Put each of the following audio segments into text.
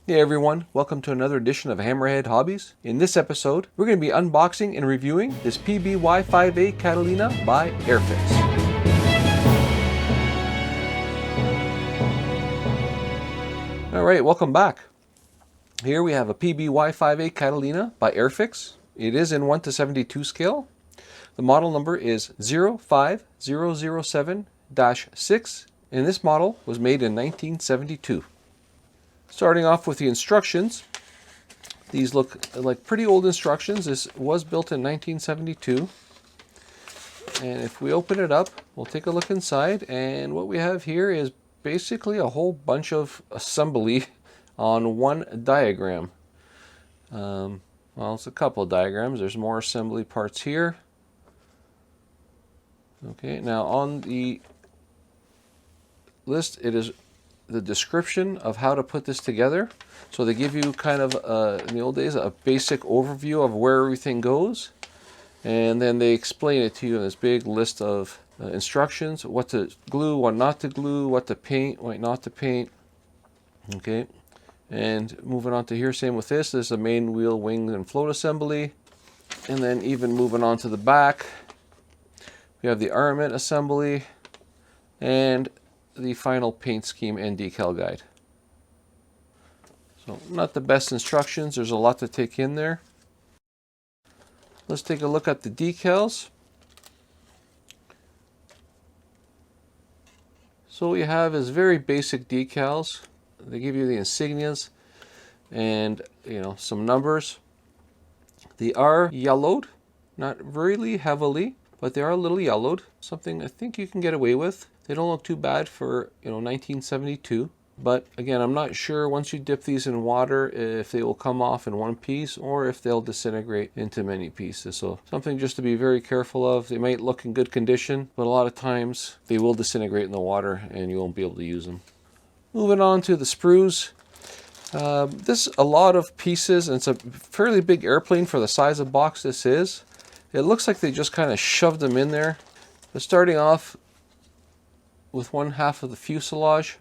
Hey everyone, welcome to another edition of Hammerhead Hobbies. In this episode, we're going to be unboxing and reviewing this PBY-5A Catalina by Airfix. Alright, welcome back. Here we have a PBY-5A Catalina by Airfix. It is in 1:72 scale. The model number is 05007-6, and this model was made in 1972. Starting off with the instructions, these look like pretty old instructions. This was built in 1972. And if we open it up, we'll take a look inside, and what we have here is basically a whole bunch of assembly on one diagram. Well, it's a couple of diagrams. There's more assembly parts here. Okay, now on the list, it is the description of how to put this together. So they give you kind of, in the old days, a basic overview of where everything goes. And then they explain it to you in this big list of instructions, what to glue, what not to glue, what to paint, what not to paint. Okay, and moving on to here, same with this. There's the main wheel, wing, and float assembly. And then even moving on to the back, we have the armament assembly and the final paint scheme and decal guide. So not the best instructions. There's a lot to take in there. Let's take a look at the decals. So what you have is very basic decals. They give you the insignias and some numbers. They are yellowed, not really heavily, but they are a little yellowed. Something I think you can get away with. They don't look too bad for 1972. But again, I'm not sure once you dip these in water if they will come off in one piece or if they'll disintegrate into many pieces. So something just to be very careful of. They might look in good condition, but a lot of times they will disintegrate in the water and you won't be able to use them. Moving on to the sprues. This is a lot of pieces, and it's a fairly big airplane for the size of box this is. It looks like they just kind of shoved them in there. But starting off with one half of the fuselage.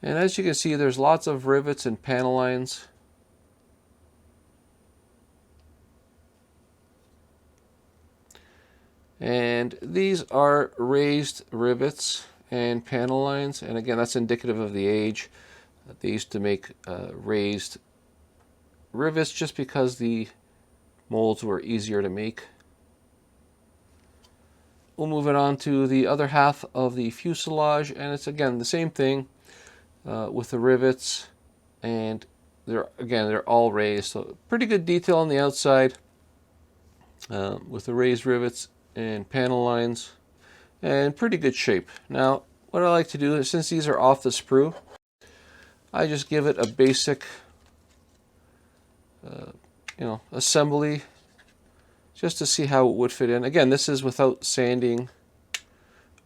And as you can see, there's lots of rivets and panel lines. And these are raised rivets and panel lines. And again, that's indicative of the age. They used to make raised rivets just because the molds were easier to make. We'll move it on to the other half of the fuselage, and it's again the same thing with the rivets, and they're all raised. So pretty good detail on the outside with the raised rivets and panel lines, and pretty good shape. Now, what I like to do is, since these are off the sprue, I just give it a basic, assembly, just to see how it would fit in. Again, this is without sanding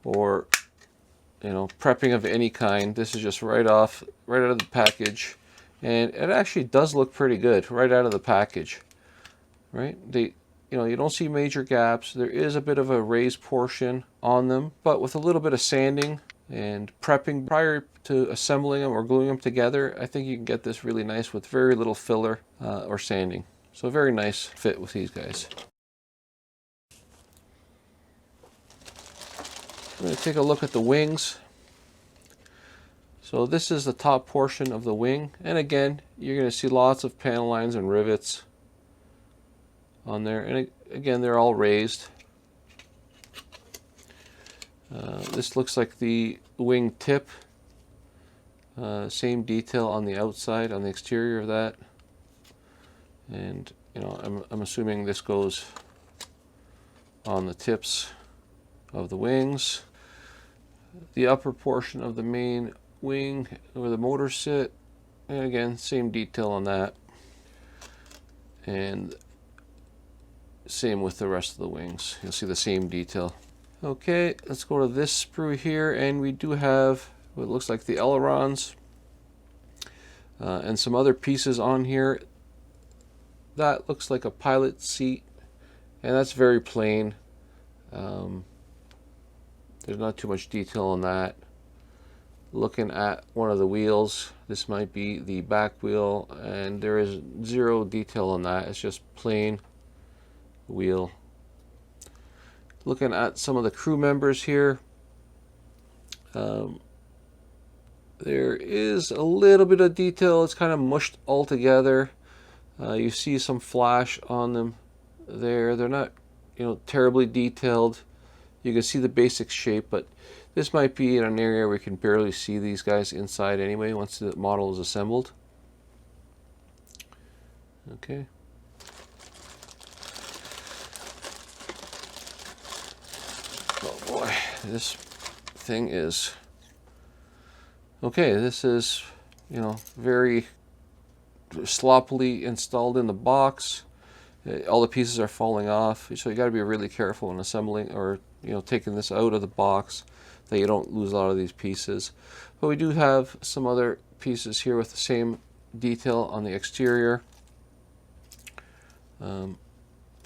or prepping of any kind. This is just right out of the package, and it actually does look pretty good right out of the package. Right? You don't see major gaps. There is a bit of a raised portion on them, but with a little bit of sanding and prepping prior to assembling them or gluing them together, I think you can get this really nice with very little filler or sanding. So a very nice fit with these guys. I'm going to take a look at the wings. So this is the top portion of the wing, and again, you're going to see lots of panel lines and rivets on there, and again, they're all raised. This looks like the wing tip. Same detail on the outside, on the exterior of that, and I'm assuming this goes on the tips of the wings. The upper portion of the main wing where the motors sit, and again, same detail on that, and same with the rest of the wings. You'll see the same detail. Okay, let's go to this sprue here, and we do have what looks like the ailerons and some other pieces on here. That looks like a pilot seat, and that's very plain. There's not too much detail on that. Looking at one of the wheels, this might be the back wheel, and there is zero detail on that. It's just plain wheel. Looking at some of the crew members here, there is a little bit of detail. It's kind of mushed all together. You see some flash on them there. They're not, terribly detailed. You can see the basic shape, but this might be in an area where you can barely see these guys inside anyway once the model is assembled. Okay. Oh boy, this thing is... Okay, this is, very sloppily installed in the box. All the pieces are falling off, so you got to be really careful when assembling or taking this out of the box that you don't lose a lot of these pieces. But we do have some other pieces here with the same detail on the exterior. I'm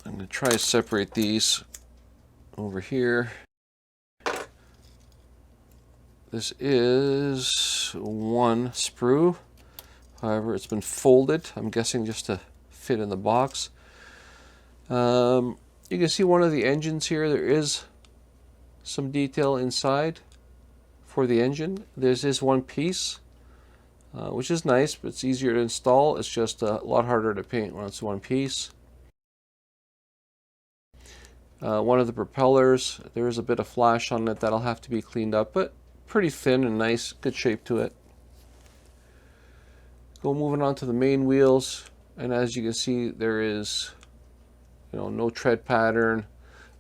going to try to separate these over here. This is one sprue. However, it's been folded, I'm guessing just to fit in the box. You can see one of the engines here. There is some detail inside for the engine. This is one piece, which is nice, but it's easier to install. It's just a lot harder to paint when it's one piece. One of the propellers, there is a bit of flash on it that'll have to be cleaned up, but pretty thin and nice, good shape to it. Moving on to the main wheels, and as you can see, there is no tread pattern,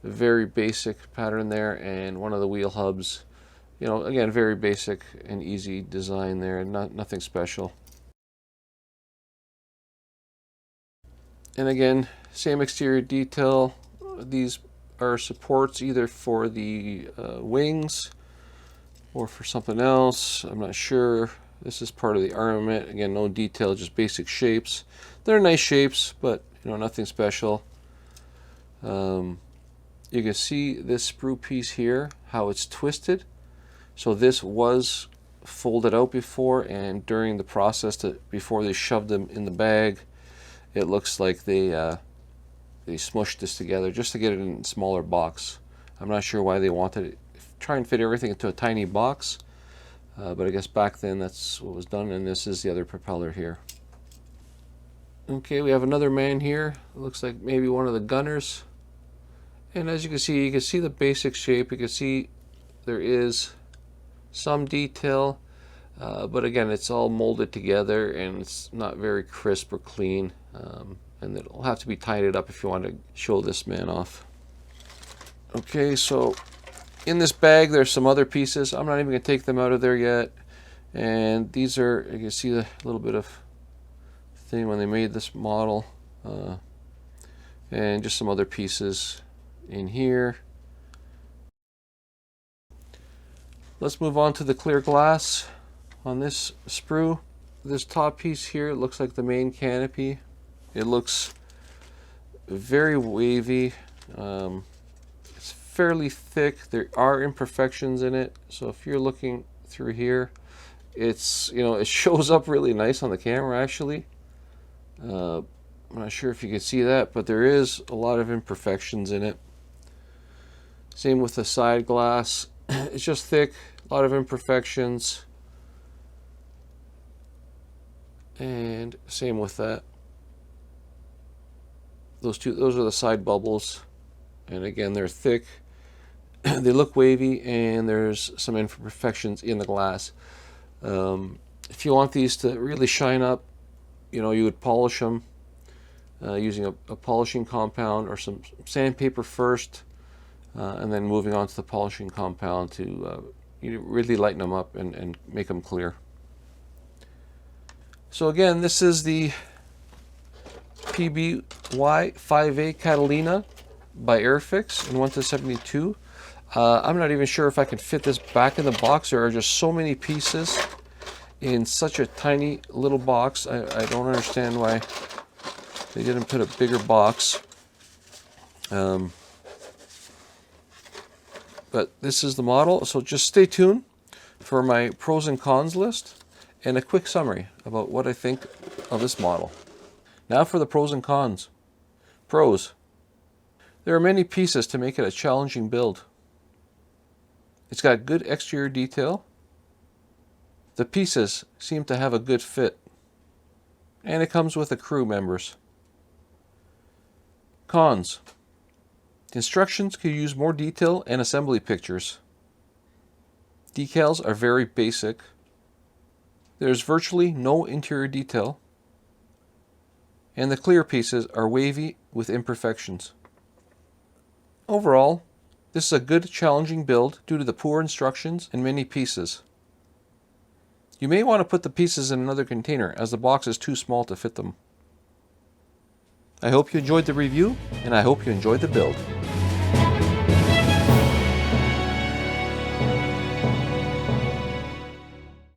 a very basic pattern there, and one of the wheel hubs, again, very basic and easy design there, nothing special. And again, same exterior detail. These are supports either for the wings or for something else, I'm not sure. This is part of the armament. Again, no detail, just basic shapes. They're nice shapes, but nothing special. You can see this sprue piece here, how it's twisted. So this was folded out before, and during the process before they shoved them in the bag, it looks like they smushed this together just to get it in a smaller box. I'm not sure why they wanted it. Try and fit everything into a tiny box, but I guess back then that's what was done. And this is the other propeller here. Okay, we have another man here. It looks like maybe one of the gunners. And as you can see the basic shape. You can see there is some detail, but again, it's all molded together and it's not very crisp or clean. And it'll have to be tidied up if you want to show this man off. Okay, so in this bag there's some other pieces. I'm not even going to take them out of there yet. And these are, you can see a little bit of thing when they made this model, and just some other pieces in here. Let's move on to the clear glass on this sprue. This top piece here looks like the main canopy. It looks very wavy. It's fairly thick. There are imperfections in it, so if you're looking through here, it's it shows up really nice on the camera actually. I'm not sure if you can see that, but there is a lot of imperfections in it. Same with the side glass. It's just thick, a lot of imperfections, and same with that. Those are the side bubbles, and again, they're thick. They look wavy, and there's some imperfections in the glass. If you want these to really shine up, you would polish them using a polishing compound or some sandpaper first, and then moving on to the polishing compound to really lighten them up and make them clear. So again, this is the PBY-5A Catalina by Airfix in 1:72. I'm not even sure if I can fit this back in the box. There are just so many pieces in such a tiny little box. I don't understand why they didn't put a bigger box. But this is the model, so just stay tuned for my pros and cons list and a quick summary about what I think of this model. Now for the pros and cons. Pros. There are many pieces to make it a challenging build. It's got good exterior detail. The pieces seem to have a good fit. And it comes with the crew members. Cons. The instructions could use more detail and assembly pictures. Decals are very basic. There's virtually no interior detail. And the clear pieces are wavy with imperfections. Overall, this is a good challenging build due to the poor instructions and many pieces. You may want to put the pieces in another container as the box is too small to fit them. I hope you enjoyed the review, and I hope you enjoyed the build.